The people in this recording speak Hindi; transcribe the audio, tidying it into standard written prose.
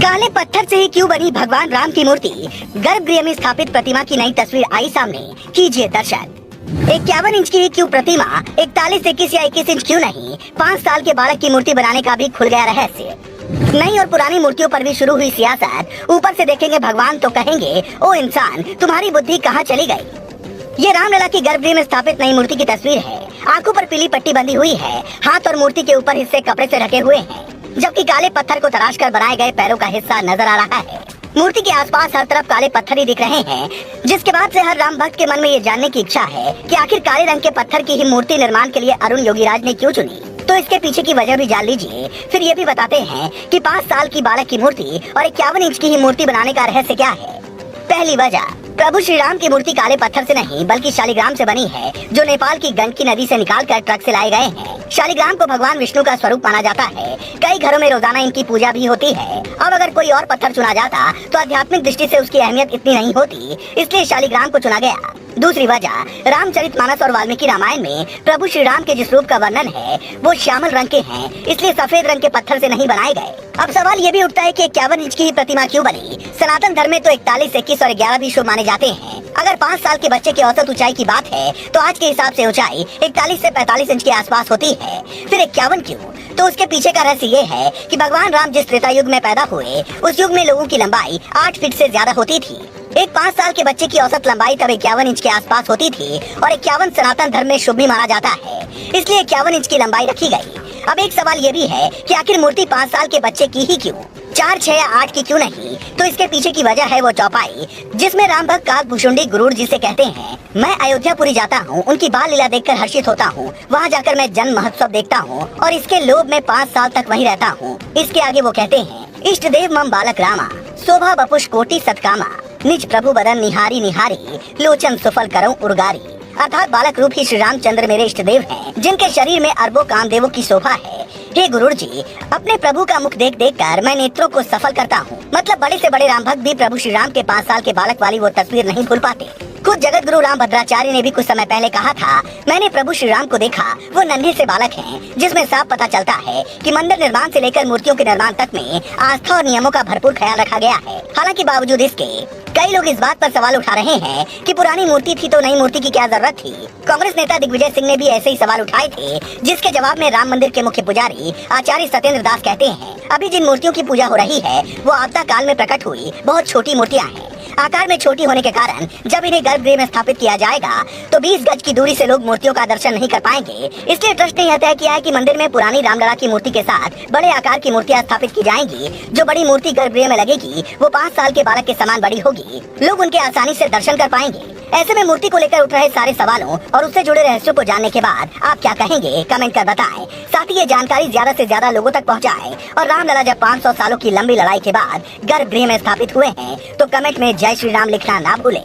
काले पत्थर से ही क्यों बनी भगवान राम की मूर्ति? गर्भगृह में स्थापित प्रतिमा की नई तस्वीर आई सामने, कीजिए दर्शन। 51 इंच की क्यों प्रतिमा, 41, 21 या 21 इंच क्यों नहीं? 5 साल के बालक की मूर्ति बनाने का भी खुल गया रहस्य। नई और पुरानी मूर्तियों पर भी शुरू हुई सियासत। ऊपर से देखेंगे भगवान तो कहेंगे, ओ इंसान तुम्हारी बुद्धि कहाँ चली गई। ये रामलला की गर्भगृह में स्थापित नई मूर्ति की तस्वीर है। आंखों पर पीली पट्टी बंधी हुई है, हाथ और मूर्ति के ऊपर हिस्से कपड़े से ढके हुए हैं, जबकि काले पत्थर को तराश कर बनाए गए पैरों का हिस्सा नजर आ रहा है। मूर्ति के आसपास हर तरफ काले पत्थर ही दिख रहे हैं, जिसके बाद से हर राम भक्त के मन में ये जानने की इच्छा है कि आखिर काले रंग के पत्थर की ही मूर्ति निर्माण के लिए अरुण योगीराज ने क्यों चुनी। तो इसके पीछे की वजह भी जान लीजिए। फिर ये भी बताते हैं कि 5 साल की बालक की मूर्ति और 51 इंच की ही मूर्ति बनाने का रहस्य क्या है। पहली वजह, प्रभु श्री राम की मूर्ति काले पत्थर से नहीं बल्कि शालिग्राम से बनी है, जो नेपाल की गंडकी नदी से निकालकर ट्रक से लाए गए हैं। शालिग्राम को भगवान विष्णु का स्वरूप माना जाता है। कई घरों में रोजाना इनकी पूजा भी होती है। अब अगर कोई और पत्थर चुना जाता तो आध्यात्मिक दृष्टि से उसकी अहमियत इतनी नहीं होती, इसलिए शालिग्राम को चुना गया। दूसरी वजह, रामचरितमानस और वाल्मीकि रामायण में प्रभु श्री राम के जिस रूप का वर्णन है वो श्यामल रंग के हैं, इसलिए सफेद रंग के पत्थर से नहीं बनाए गए। अब सवाल ये भी उठता है कि 51 इंच की ही प्रतिमा क्यों बनी? सनातन धर्म में तो 41, 21 और 11 भी शुभ माने जाते हैं। अगर 5 साल के बच्चे की औसत ऊंचाई की बात है तो आज के हिसाब से ऊंचाई 41 से 45 इंच के आसपास होती है। फिर 51 क्यों? तो उसके पीछे का रहस्य ये है कि भगवान राम जिस त्रेता युग में पैदा हुए, उस युग में लोगों की लंबाई 8 फीट से ज्यादा होती थी। एक 5 साल के बच्चे की औसत लंबाई तब 51 इंच के आसपास होती थी और 51 सनातन धर्म में शुभ भी माना जाता है, इसलिए 51 इंच की लंबाई रखी गई। अब एक सवाल ये भी है कि आखिर मूर्ति 5 साल के बच्चे की ही क्यों, 4, 6 या 8 की क्यों नहीं? तो इसके पीछे की वजह है वो चौपाई, जिसमें राम भक्त काकभूषुंडी गुरूर जी से कहते हैं, मैं अयोध्यापुरी जाता हूँ, उनकी बाल लीला देखकर हर्षित होता हूँ। वहाँ जाकर मैं जन्म महोत्सव देखता हूँ और इसके लोभ में 5 साल तक वहीं रहता हूँ। इसके आगे वो कहते हैं, इष्ट देव मम बालक रामा, शोभा बपुष कोटि सतकामा, निज प्रभु बदन निहारी निहारी, लोचन सुफल करऊं उर्गारी। अर्थात बालक रूप ही श्री रामचंद्र मेरे इष्ट देव हैं, जिनके शरीर में अरबों कामदेवों की शोभा है। हे गुरुर जी, अपने प्रभु का मुख देख देख कर मैं नेत्रों को सफल करता हूँ। मतलब बड़े से बड़े राम भक्त भी प्रभु श्री राम के 5 साल के बालक वाली वो तस्वीर नहीं भूल पाते। खुद जगत गुरु राम भद्राचार्य ने भी कुछ समय पहले कहा था, मैंने प्रभु श्री राम को देखा, वो नन्हे से बालक हैं, जिसमें साफ पता चलता है कि मंदिर निर्माण से लेकर मूर्तियों के निर्माण तक में आस्था और नियमों का भरपूर ख्याल रखा गया है। हालांकि बावजूद इसके कई लोग इस बात पर सवाल उठा रहे हैं कि पुरानी मूर्ति थी तो नई मूर्ति की क्या जरूरत थी। कांग्रेस नेता दिग्विजय सिंह ने भी ऐसे ही सवाल उठाए थे, जिसके जवाब में राम मंदिर के मुख्य पुजारी आचार्य सत्येंद्र दास कहते हैं, अभी जिन मूर्तियों की पूजा हो रही है वो आपदा काल में प्रकट हुई बहुत छोटी मूर्तियां हैं। आकार में छोटी होने के कारण जब इन्हें गर्भगृह में स्थापित किया जाएगा तो 20 गज की दूरी से लोग मूर्तियों का दर्शन नहीं कर पाएंगे। इसलिए ट्रस्ट ने यह तय किया है कि मंदिर में पुरानी रामलला की मूर्ति के साथ बड़े आकार की मूर्तियां स्थापित की जाएंगी। जो बड़ी मूर्ति गर्भगृह में लगेगी वो 5 साल के बालक के समान बड़ी होगी, लोग उनके आसानी से दर्शन कर पाएंगे। ऐसे में मूर्ति को लेकर उठ रहे सारे सवालों और उससे जुड़े रहस्यों को जानने के बाद आप क्या कहेंगे, कमेंट कर बताएं। साथ ही ये जानकारी ज्यादा से ज्यादा लोगों तक पहुंचाएं। और रामलला जब 500 सालों की लंबी लड़ाई के बाद गर्भगृह में स्थापित हुए हैं तो कमेंट में जय श्री राम लिखना ना भूलें।